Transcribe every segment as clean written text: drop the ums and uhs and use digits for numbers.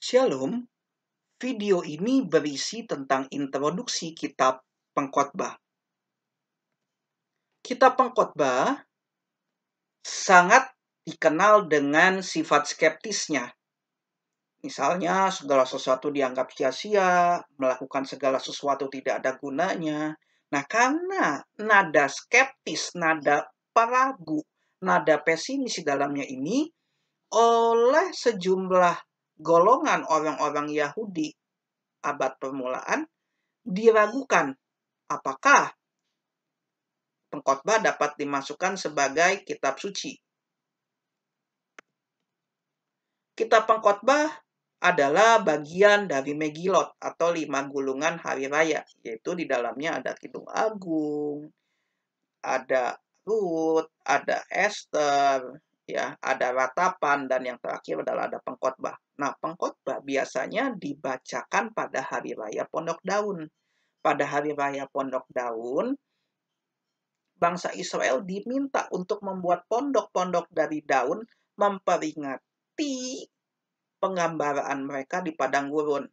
Shalom, video ini berisi tentang introduksi kitab Pengkhotbah. Kitab Pengkhotbah sangat dikenal dengan sifat skeptisnya. Misalnya, segala sesuatu dianggap sia-sia, melakukan segala sesuatu tidak ada gunanya. Nah, karena nada skeptis, nada ragu, nada pesimis di dalamnya ini, oleh sejumlah golongan orang-orang Yahudi abad permulaan, diragukan apakah Pengkhotbah dapat dimasukkan sebagai kitab suci. Kitab Pengkhotbah adalah bagian dari Megilot atau 5 gulungan hari raya, yaitu di dalamnya ada Kidung Agung, ada Rut, ada Ester, ya, ada Ratapan, dan yang terakhir adalah ada Pengkhotbah. Nah, Pengkhotbah biasanya dibacakan pada hari raya Pondok Daun. Pada hari raya Pondok Daun, bangsa Israel diminta untuk membuat pondok-pondok dari daun memperingati penggambaraan mereka di padang gurun.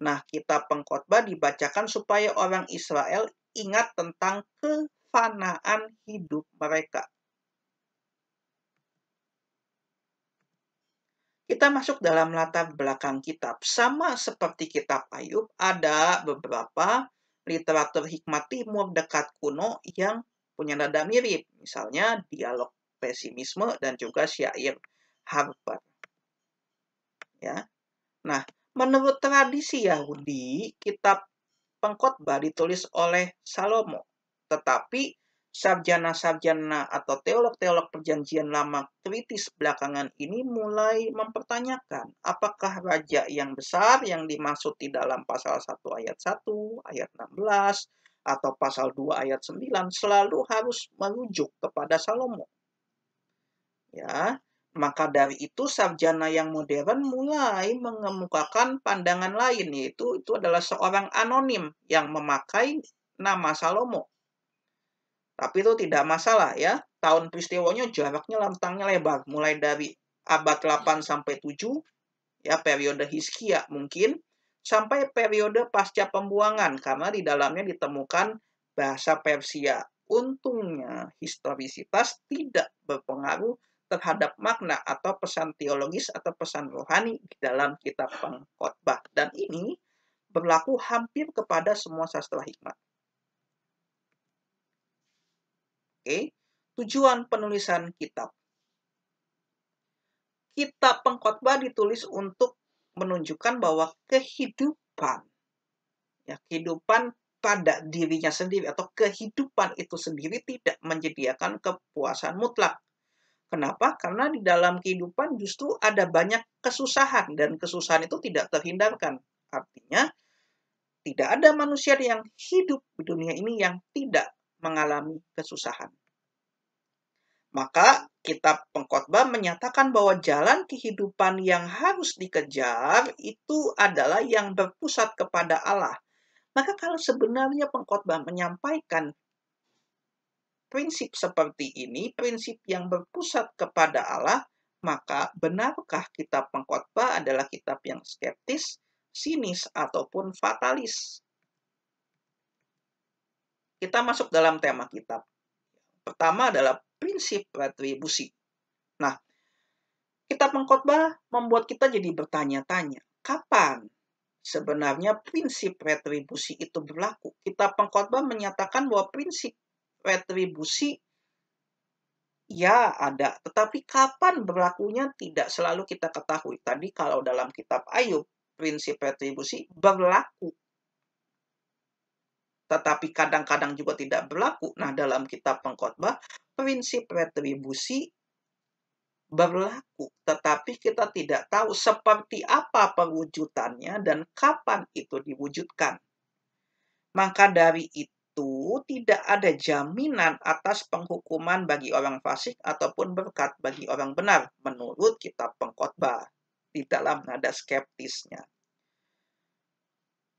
Nah, kitab Pengkhotbah dibacakan supaya orang Israel ingat tentang kefanaan hidup mereka. Kita masuk dalam latar belakang kitab. Sama seperti kitab Ayub, ada beberapa literatur hikmat timur dekat kuno yang punya nada mirip. Misalnya dialog pesimisme dan juga syair Harper. Ya. Nah, menurut tradisi Yahudi, kitab Pengkhotbah ditulis oleh Salomo. Tetapi sarjana-sarjana atau teolog-teolog perjanjian lama kritis belakangan ini mulai mempertanyakan apakah raja yang besar yang dimaksud di dalam pasal 1 ayat 1, ayat 16, atau pasal 2 ayat 9 selalu harus merujuk kepada Salomo. Ya, maka dari itu sarjana yang modern mulai mengemukakan pandangan lain, yaitu itu adalah seorang anonim yang memakai nama Salomo. Tapi itu tidak masalah ya. Tahun peristiwanya jaraknya lantangnya lebar, mulai dari abad 8 sampai 7, ya periode Hizkia mungkin, sampai periode pasca pembuangan karena di dalamnya ditemukan bahasa Persia. Untungnya historisitas tidak berpengaruh terhadap makna atau pesan teologis atau pesan rohani di dalam kitab Pengkhotbah. Dan ini berlaku hampir kepada semua sastra hikmat. Oke, tujuan penulisan kitab. Kitab Pengkhotbah ditulis untuk menunjukkan bahwa kehidupan pada dirinya sendiri atau kehidupan itu sendiri tidak menyediakan kepuasan mutlak. Kenapa? Karena di dalam kehidupan justru ada banyak kesusahan dan kesusahan itu tidak terhindarkan. Artinya, tidak ada manusia yang hidup di dunia ini yang tidak mengalami kesusahan. Maka kitab Pengkhotbah menyatakan bahwa jalan kehidupan yang harus dikejar itu adalah yang berpusat kepada Allah. Maka kalau sebenarnya Pengkhotbah menyampaikan prinsip seperti ini, prinsip yang berpusat kepada Allah, maka benarkah kitab Pengkhotbah adalah kitab yang skeptis, sinis, ataupun fatalis? Kita masuk dalam tema kitab. Pertama adalah prinsip retribusi. Nah, kitab Pengkhotbah membuat kita jadi bertanya-tanya, kapan sebenarnya prinsip retribusi itu berlaku? Kitab Pengkhotbah menyatakan bahwa prinsip retribusi ya ada, tetapi kapan berlakunya tidak selalu kita ketahui. Tadi kalau dalam kitab Ayub, prinsip retribusi berlaku. Tetapi kadang-kadang juga tidak berlaku. Nah, dalam kitab Pengkhotbah, prinsip retribusi berlaku, tetapi kita tidak tahu seperti apa perwujudannya dan kapan itu diwujudkan. Maka dari itu, tidak ada jaminan atas penghukuman bagi orang fasik ataupun berkat bagi orang benar, menurut kitab Pengkhotbah, di dalam nada skeptisnya.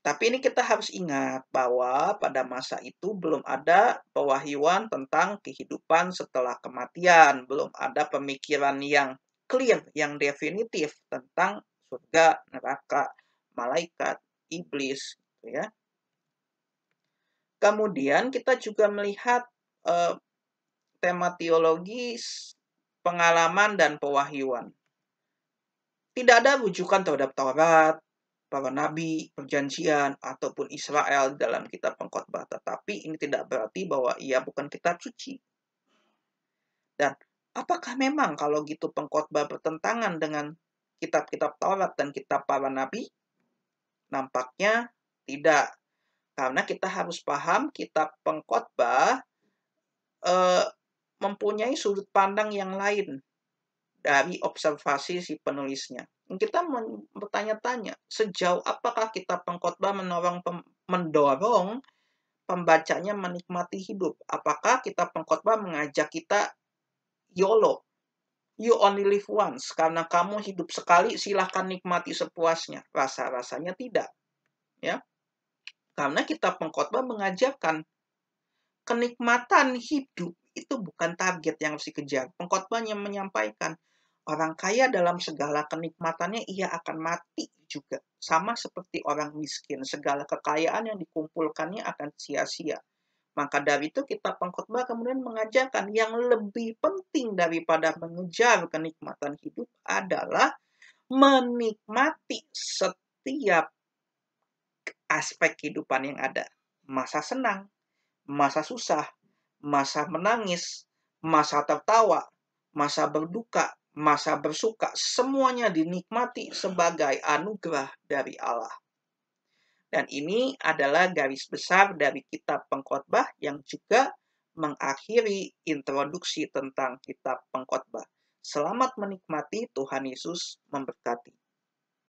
Tapi ini kita harus ingat bahwa pada masa itu belum ada pewahyuan tentang kehidupan setelah kematian, belum ada pemikiran yang clear, yang definitif tentang surga, neraka, malaikat, iblis, gitu ya. Kemudian kita juga melihat tema teologis, pengalaman, dan pewahyuan. Tidak ada rujukan terhadap Taurat, para nabi, perjanjian, ataupun Israel dalam kitab pengkhotbah. Tetapi ini tidak berarti bahwa ia bukan kitab suci. Dan apakah memang kalau gitu pengkhotbah bertentangan dengan kitab-kitab Taurat dan kitab para nabi? Nampaknya tidak. Karena kita harus paham kitab pengkhotbah mempunyai sudut pandang yang lain dari observasi si penulisnya. Kita bertanya-tanya, sejauh apakah kitab pengkhotbah mendorong pembacanya menikmati hidup? Apakah kitab pengkhotbah mengajak kita YOLO, you only live once, karena kamu hidup sekali, silahkan nikmati sepuasnya? Rasa-rasanya tidak. Ya, karena kitab pengkhotbah mengajarkan kenikmatan hidup itu bukan target yang harus dikejar. Pengkhotbah yang menyampaikan orang kaya dalam segala kenikmatannya ia akan mati juga. Sama seperti orang miskin, segala kekayaan yang dikumpulkannya akan sia-sia. Maka dari itu kitab pengkhotbah kemudian mengajarkan yang lebih penting daripada mengejar kenikmatan hidup adalah menikmati setiap aspek kehidupan yang ada. Masa senang, masa susah, masa menangis, masa tertawa, masa berduka, masa bersuka, semuanya dinikmati sebagai anugerah dari Allah. Dan ini adalah garis besar dari kitab pengkhotbah yang juga mengakhiri introduksi tentang kitab pengkhotbah. Selamat menikmati, Tuhan Yesus memberkati.